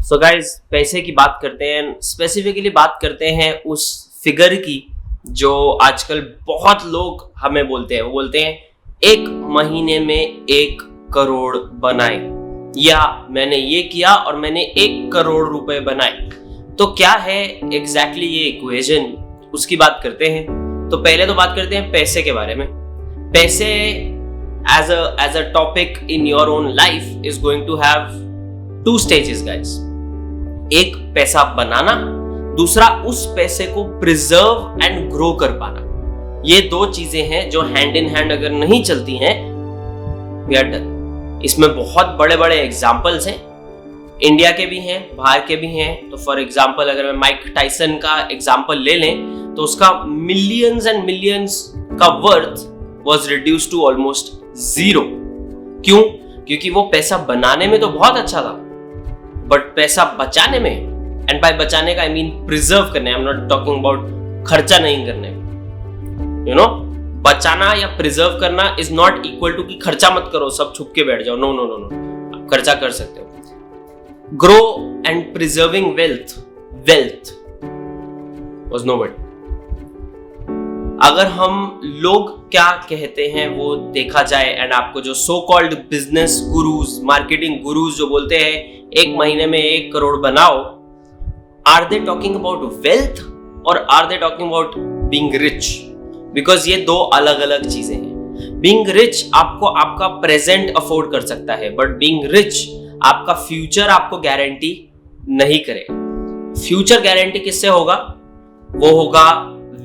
So guys पैसे की बात करते हैं, स्पेसिफिकली बात करते हैं उस फिगर की जो आजकल बहुत लोग हमें बोलते हैं। वो बोलते हैं 1 महीने में 1 करोड़ बनाए, या मैंने ये किया और मैंने 1 करोड़ रुपए बनाए। तो क्या है एग्जैक्टली ये इक्वेशन, उसकी बात करते हैं। तो पहले तो बात करते हैं पैसे के बारे में। पैसे as a topic in your own life is going to have 2 stages guys। एक पैसा बनाना, दूसरा उस पैसे को प्रिजर्व एंड ग्रो कर पाना। ये 2 चीजें हैं जो हैंड इन हैंड अगर नहीं चलती हैं वी आर डन। इसमें बहुत बड़े बड़े एग्जांपल्स हैं, इंडिया के भी हैं, बाहर के भी हैं। तो फॉर एग्जांपल अगर मैं माइक टाइसन का एग्जांपल ले लें तो उसका मिलियंस एंड मिलियंस का worth was reduced to almost 0। क्यों? क्योंकि वो पैसा बनाने में तो बहुत अच्छा था, बट पैसा बचाने में, एंड बाय बचाने का आई मीन प्रिजर्व करने, आई एम नॉट टॉकिंग अबाउट खर्चा नहीं करने, यू नो। बचाना या प्रिजर्व करना इज नॉट इक्वल टू कि खर्चा मत करो, सब छुप के बैठ जाओ। नो नो नो नो, आप खर्चा कर सकते हो। Grow and preserving wealth was nobody. अगर हम लोग क्या कहते हैं वो देखा जाए, एंड आपको जो so called business gurus, marketing gurus जो बोलते हैं 1 महीने में 1 करोड़ बनाओ, are they talking about wealth और are they talking about being rich? Because ये 2 अलग अलग चीजें हैं। बीइंग रिच आपको आपका प्रेजेंट अफोर्ड कर सकता है, बट बीइंग रिच आपका फ्यूचर आपको गारंटी नहीं करेगा। फ्यूचर गारंटी किससे होगा? वो होगा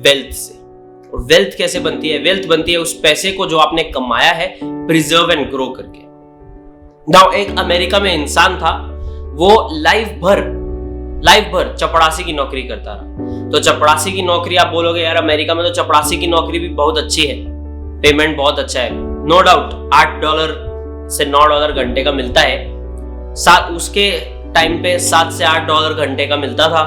वेल्थ से। और वेल्थ कैसे बनती है? वेल्थ बनती है उस पैसे को जो आपने कमाया है प्रिजर्व एंड ग्रो करके। नाउ एक अमेरिका में इंसान था, वो लाइफ भर चपड़ासी की नौकरी करता रहा। तो चपड़ासी की नौकरी, आप बोलोगे यार अमेरिका में तो चपड़ासी की नौकरी भी बहुत अच्छी है, पेमेंट बहुत अच्छा है। नो डाउट $8 से $9 घंटे का मिलता है। उसके टाइम पे $7 से $8 घंटे का मिलता था।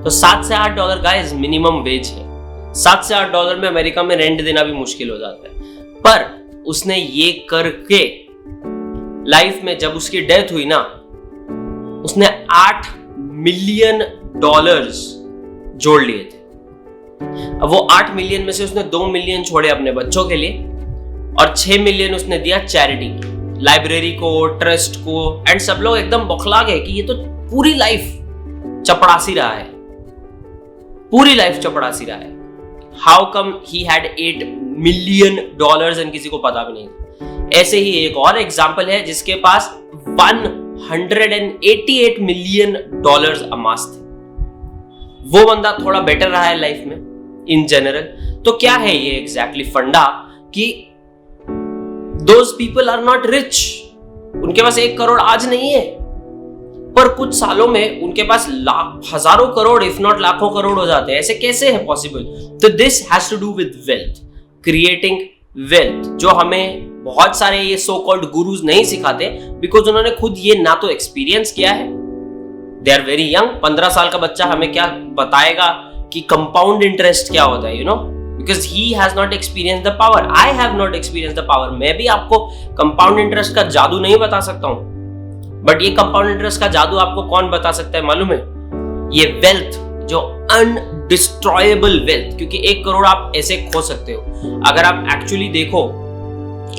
तो $7 से $8 गाइस मिनिमम वेज है। $7 से $8 में अमेरिका में रेंट देना भी मुश्किल हो जाता है। पर उसने ये करके लाइफ में जब उसकी डेथ हुई ना, उसने $8 मिलियन जोड़ लिए थे। अब वो 8 मिलियन में से उसने 2 मिलियन छोड़े अपने बच्चों के लिए और 6 मिलियन उसने दिया चैरिटी, लाइब्रेरी को, ट्रस्ट को। एंड सब लोग एकदम बौखला गए कि ये तो पूरी लाइफ चपड़ासी रहा है, पूरी लाइफ चपड़ासी रहा है। How come he had $8 million and किसी को पता भी नहीं। ऐसे ही एक और एग्जांपल है जिसके पास $188 मिलियन अमास थे। वो बंदा थोड़ा बेटर रहा है लाइफ में इन जनरल। तो क्या है ये एग्जैक्टली फंडा कि those people are not rich. उनके पास 1 करोड़ आज नहीं है, पर कुछ सालों में उनके पास हजारों करोड़ इफ नॉट लाखों करोड़ हो जाते हैं। ऐसे कैसे है पॉसिबल? तो this has to do with wealth, creating wealth, जो हमें बहुत सारे ये सो कॉल्ड गुरुज नहीं सिखाते, बिकॉज उन्होंने खुद ये ना तो एक्सपीरियंस किया है। They are very young. 15 साल का बच्चा हमें क्या बताएगा कि कंपाउंड इंटरेस्ट क्या होता है, you know, because he has not experience the power. I have not experience the power. मैं भी आपको कंपाउंड इंटरेस्ट का जादू नहीं बता सकता हूं, बट ये कंपाउंड इंटरेस्ट का जादू आपको कौन बता सकता है मालूम है? ये वेल्थ, जो अनडिस्ट्रॉयबल वेल्थ। क्योंकि 1 करोड़ आप ऐसे खो सकते हो। अगर आप एक्चुअली देखो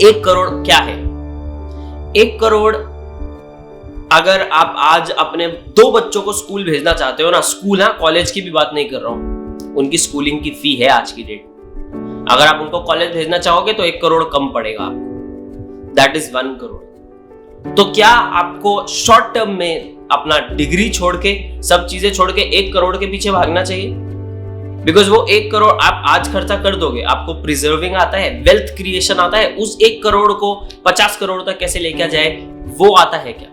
1 करोड़ क्या है। 1 करोड़ अगर आप आज अपने 2 बच्चों को स्कूल भेजना चाहते हो ना, स्कूल, हाँ, कॉलेज की भी बात नहीं कर रहा हूं, उनकी स्कूलिंग की फी है आज की डेट। अगर आप उनको कॉलेज भेजना चाहोगे तो 1 करोड़ कम पड़ेगा आपको, दैट इज 1 करोड़। तो क्या आपको शॉर्ट टर्म में अपना डिग्री छोड़ के, सब चीजें छोड़ के 1 करोड़ के पीछे भागना चाहिए? बिकॉज वो 1 करोड़ आप आज खर्चा कर दोगे, आपको प्रिजर्विंग आता है, वेल्थ क्रिएशन आता है, उस 1 करोड़ को 50 करोड़ तक कैसे लेके जाए वो आता है क्या?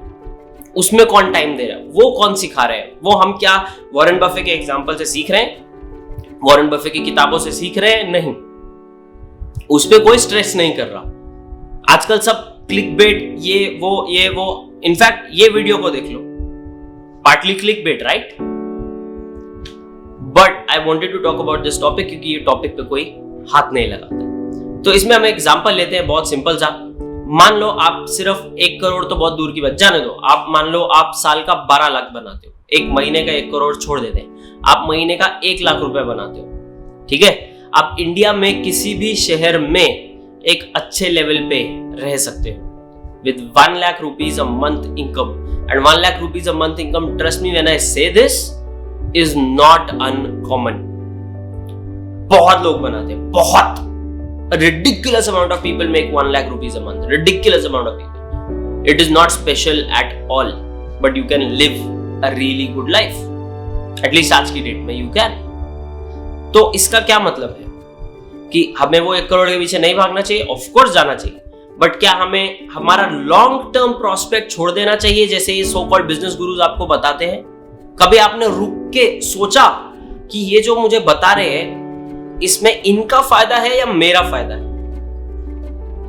उसमें कौन टाइम दे रहा है? वो कौन सिखा रहे हैं? वो हम क्या वॉरेन बफे के एग्जाम्पल से सीख रहे हैं? वॉरेन बफे की किताबों से सीख रहे हैं? नहीं, उस पर कोई स्ट्रेस नहीं कर रहा। आजकल सब क्लिकबेट, ये वो। इनफैक्ट ये वीडियो को देख लो, partly clickbait, right? But I wanted to talk about this topic क्योंकि ये टॉपिक पे कोई हाथ नहीं लगाता। तो इसमें हम एग्जांपल लेते हैं बहुत सिंपल सा। मान लो आप सिर्फ 1 करोड़ तो बहुत दूर की बात, जाने दो, आप मान लो आप साल का 12 लाख बनाते हो, एक महीने का 1 करोड़ छोड़ देते हैं, आप महीने का 1 लाख रुपए बनाते हो, ठीक है। आप इंडिया में किसी भी शहर में एक अच्छे लेवल पे रह सकते हो with 1 lakh rupees a month income, and 1 lakh rupees a month income, trust me when I say this, is not uncommon. बहुत लोग बनाते हैं, बहुत a ridiculous amount of people make 1 lakh rupees a month, ridiculous amount of people. It is not special at all, but you can live a really good life, at least आज की date में you can. तो इसका क्या मतलब है कि हमें वो 1 करोड़ के पीछे नहीं भागना चाहिए, ऑफ कोर्स जाना चाहिए, बट क्या हमें हमारा लॉन्ग टर्म प्रोस्पेक्ट छोड़ देना चाहिए जैसे ये सो कॉल्ड बिजनेस गुरुज आपको बताते हैं? कभी आपने रुक के सोचा कि ये जो मुझे बता रहे हैं इसमें इनका फायदा है या मेरा फायदा है?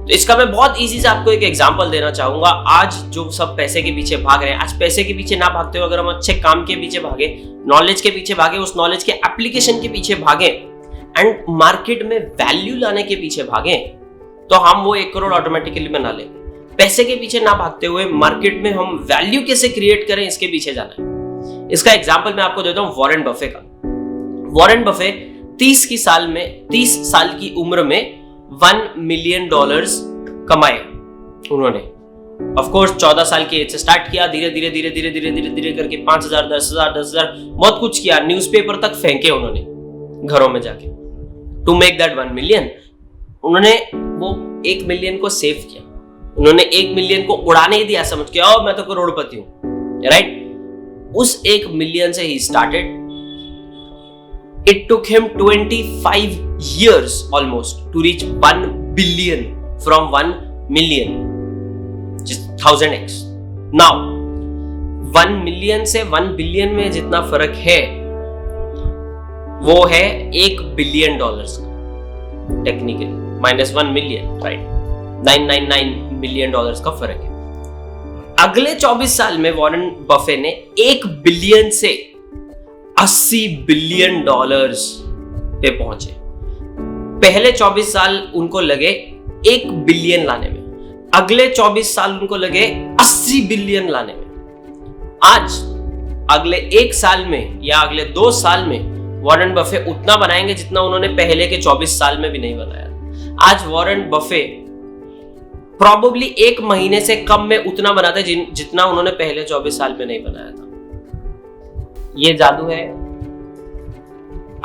तो इसका मैं बहुत इजी से आपको एक एग्जांपल देना चाहूंगा। आज जो सब पैसे के पीछे भाग रहे हैं, आज पैसे के पीछे ना भागते हो, अगर हम अच्छे काम के पीछे भागे, नॉलेज के पीछे भागे, उस नॉलेज के एप्लीकेशन के पीछे भागे एंड मार्केट में वैल्यू लाने के पीछे भागे, तो हम वो 1 करोड़ ऑटोमेटिकली बना लेंगे। पैसे के पीछे ना भागते हुए मार्केट में हम वैल्यू कैसे क्रिएट करें इसके पीछे जाना है। इसका एग्जांपल मैं आपको देता हूं वॉरेन बफे का। वॉरेन बफे 30 साल की उम्र में $1 मिलियन कमाए उन्होंने। ऑफ कोर्स 14 साल की एज से स्टार्ट किया, धीरे धीरे करके 5,000, 10,000 बहुत कुछ किया, न्यूज़पेपर तक फेंके उन्होंने घरों में जाके टू मेक दैट 1 मिलियन। उन्होंने वो 1 मिलियन को सेव किया, उन्होंने 1 मिलियन को उड़ाने ही दिया, समझ के आओ मैं तो करोड़पति हूं, राइट? उस 1 मिलियन से he started. It took him 25 years almost to reach 1 billion from 1 million, just 1000x. Now 1 million से 1 billion में जितना फर्क है वो है $1 बिलियन का, टेक्निकली -1 मिलियन, राइट? 999 मिलियन का फर्क है। अगले 24 साल में वॉरेन बफे ने 1 बिलियन से $80 बिलियन पे पहुंचे। पहले 24 साल उनको लगे 1 बिलियन लाने में, अगले 24 साल उनको लगे 80 बिलियन लाने में। आज अगले 1 साल में या अगले 2 साल में वॉरेन बफे उतना बनाएंगे जितना उन्होंने पहले के 24 साल में भी नहीं बनाया। आज वॉरेन बफे प्रोबेबली 1 महीने से कम में उतना बनाते जितना उन्होंने पहले 24 साल में नहीं बनाया था। ये जादू है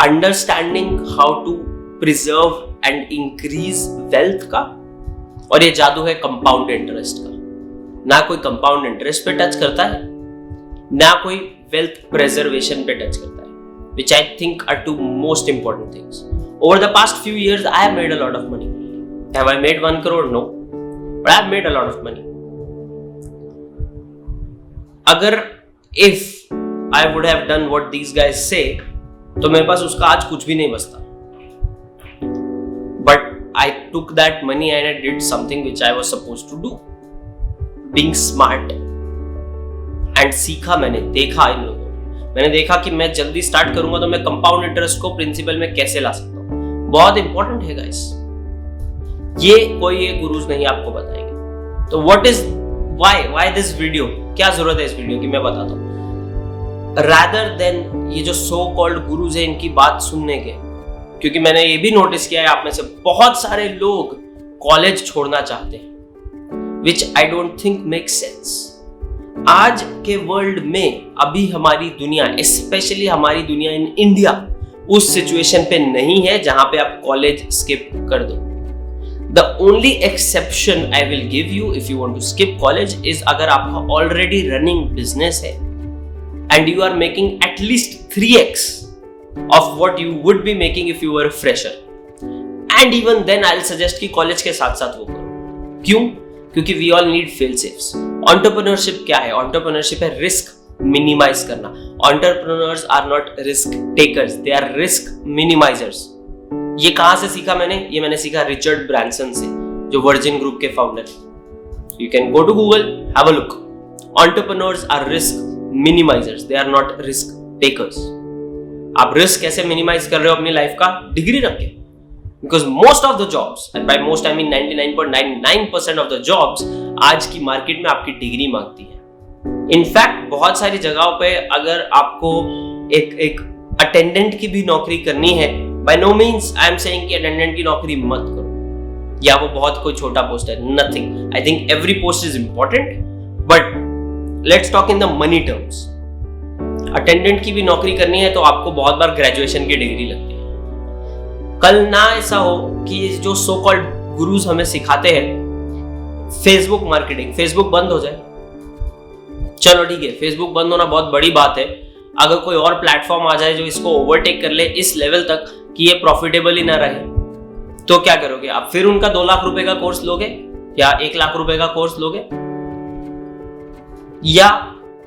understanding how to preserve and increase wealth का, और ये जादू है कंपाउंड इंटरेस्ट का। ना कोई कंपाउंड इंटरेस्ट पे टच करता है, ना कोई वेल्थ प्रिजर्वेशन पे टच करता है, which I think are 2 most important things. Over the past few years, I have made a lot of money. Have I made 1 crore? No. But I have made a lot of money. अगर if I would have done what these guys say, तो मेरे पास उसका आज कुछ भी नहीं बचता। But I took that money and I did something which I was supposed to do. Being smart. And सीखा मैंने, देखा इन लोगों, मैंने देखा कि मैं जल्दी स्टार्ट करूंगा तो मैं कंपाउंड इंटरेस्ट को प्रिंसिपल में कैसे ला सकता हूं। बहुत इंपॉर्टेंट है गाइस, ये कोई ये गुरुज नहीं आपको बताएंगे। तो what is why this video, क्या जरूरत है इस वीडियो की, मैं बताता हूं। रादर देन ये जो सो कॉल्ड गुरुज है इनकी बात सुनने के, क्योंकि मैंने ये भी नोटिस किया है आप में से बहुत सारे लोग कॉलेज छोड़ना चाहते हैं, which I don't think make sense. आज के वर्ल्ड में अभी हमारी दुनिया, स्पेशली हमारी दुनिया इन इंडिया, उस सिचुएशन पे नहीं है जहां पे आप कॉलेज स्किप कर दो। The only exception I will give you if you want to skip college is अगर आपका ऑलरेडी रनिंग बिजनेस है and you are making at least 3x of what you would be making if you were a fresher, and even then I'll suggest कि college के साथ साथ वो करो। क्यों? क्योंकि we all need fail safes। Entrepreneurship क्या है? Entrepreneurship है रिस्क मिनिमाइज करना। Entrepreneurs are not risk takers, they are risk minimizers। ये कहां से सीखा मैंने? ये मैंने सीखा रिचर्ड ब्रांसन से, जो वर्जिन ग्रुप के founder. You can go to Google, have a look। Entrepreneurs are risk minimizers, they are not risk takers। आप रिस्क कैसे मिनिमाइज कर रहे हो अपनी लाइफ का? डिग्री रख के। Because most of the jobs, and by most I mean 99.99% of the jobs आज की मार्केट में आपकी डिग्री मांगती है। इनफैक्ट बहुत सारी जगहों पे अगर आपको एक अटेंडेंट की भी नौकरी करनी है, by no means I am saying कि अटेंडेंट की नौकरी मत करो, या वो बहुत कोई छोटा पोस्ट है, nothing. I think every post is important, but let's talk in the money terms. Attendant की भी नौकरी करनी है तो आपको बहुत बार ग्रेजुएशन की डिग्री लगती है। कल ना ऐसा हो कि जो सो कॉल्ड गुरुज हमें सिखाते हैं फेसबुक मार्केटिंग, फेसबुक बंद हो जाए। चलो ठीक है, फेसबुक बंद होना बहुत बड़ी बात है। अगर कोई और प्लेटफॉर्म आ जाए जो इसको ओवरटेक कर ले इस लेवल तक कि ये प्रॉफिटेबल ही ना रहे, तो क्या करोगे आप? फिर उनका 2 लाख रुपए का कोर्स लोगे या 1 लाख रुपए का कोर्स लोगे? या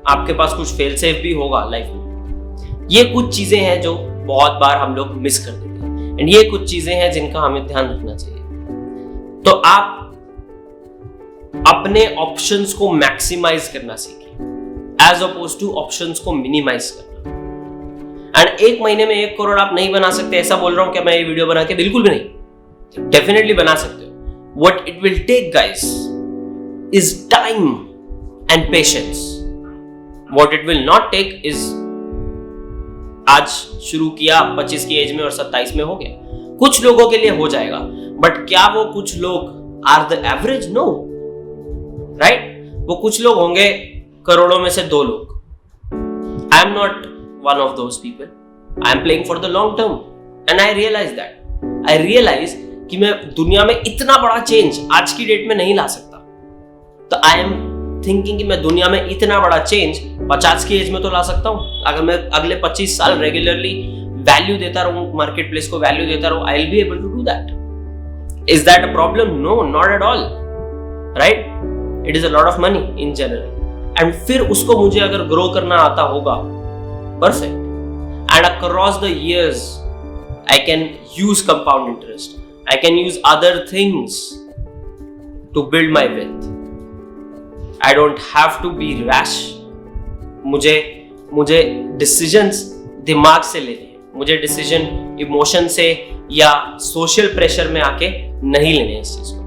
आपके पास कुछ फेल सेफ भी होगा लाइफ में। ये कुछ चीजें हैं जो बहुत बार हम लोग मिस कर देते हैं, एंड ये कुछ चीजें हैं जिनका हमें ध्यान रखना चाहिए। तो आप अपने ऑप्शंस को मैक्सिमाइज करना सीखिए एज अपोज टू ऑप्शंस को मिनिमाइज करना। एंड 1 महीने में 1 करोड़ आप नहीं बना सकते ऐसा बोल रहा हूं क्या मैं ये वीडियो बना के? बिल्कुल भी नहीं, डेफिनेटली बना सकते हो। What it will take guys is time and patience. What it will not take is आज शुरू किया 25 की एज में और 27 में हो गया। कुछ लोगों के लिए हो जाएगा, बट क्या वो कुछ लोग are the average? No, right? वो कुछ लोग होंगे करोड़ों में से 2 लोग। I am not one of those people. I am playing for the long term and I realise that. I realise कि मैं दुनिया में इतना बड़ा चेंज आज की डेट में नहीं ला सकता। तो आई एम थिंकिंग कि मैं दुनिया में इतना बड़ा चेंज 50 की एज में तो ला सकता हूं। अगर मैं अगले 25 साल रेगुलरली वैल्यू देता रहूं, मार्केट प्लेस को वैल्यू देता रहूं, I will be able to do that. Is that a problem? No, not at all, right? It is a lot of money in general, and फिर उसको मुझे अगर ग्रो करना आता होगा, perfect. And across the years I can use compound interest, I can use other things to build my wealth. I don't have to be rash. मुझे decisions दिमाग से लेने हैं, मुझे डिसीजन इमोशन से या सोशल प्रेशर में आके नहीं लेने हैं इस चीज को।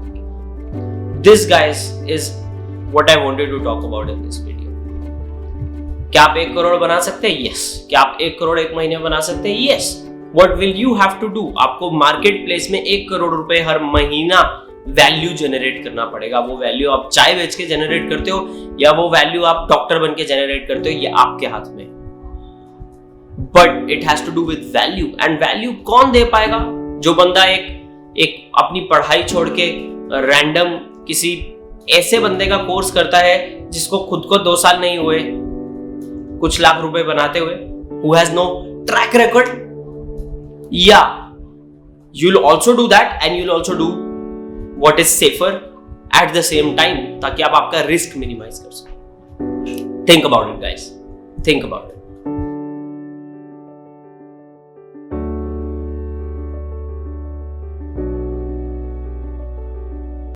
This guys is what I wanted to talk about in this video. क्या आप 1 करोड़ बना सकते हैं? Yes. क्या आप 1 करोड़ 1 महीने में बना सकते हैं? Yes. What will you have to do? आपको मार्केट प्लेस में 1 करोड़ रुपए हर महीना वैल्यू जनरेट करना पड़ेगा। वो वैल्यू आप चाय बेच के जनरेट करते हो या वो वैल्यू आप डॉक्टर बन के जनरेट करते हो, ये आपके हाथ में। But it has to do with value. And value कौन दे पाएगा? जो बंदा एक अपनी पढ़ाई छोड़ के रैंडम किसी ऐसे बंदे का कोर्स करता है जिसको खुद को 2 साल नहीं हुए कुछ लाख रुपए बनाते हुए, who has no track record. Yeah, you'll also do that and you'll also do what is safer at the same time, ताकि आप आपका रिस्क मिनिमाइज कर सकें। Think about it guys, think about it.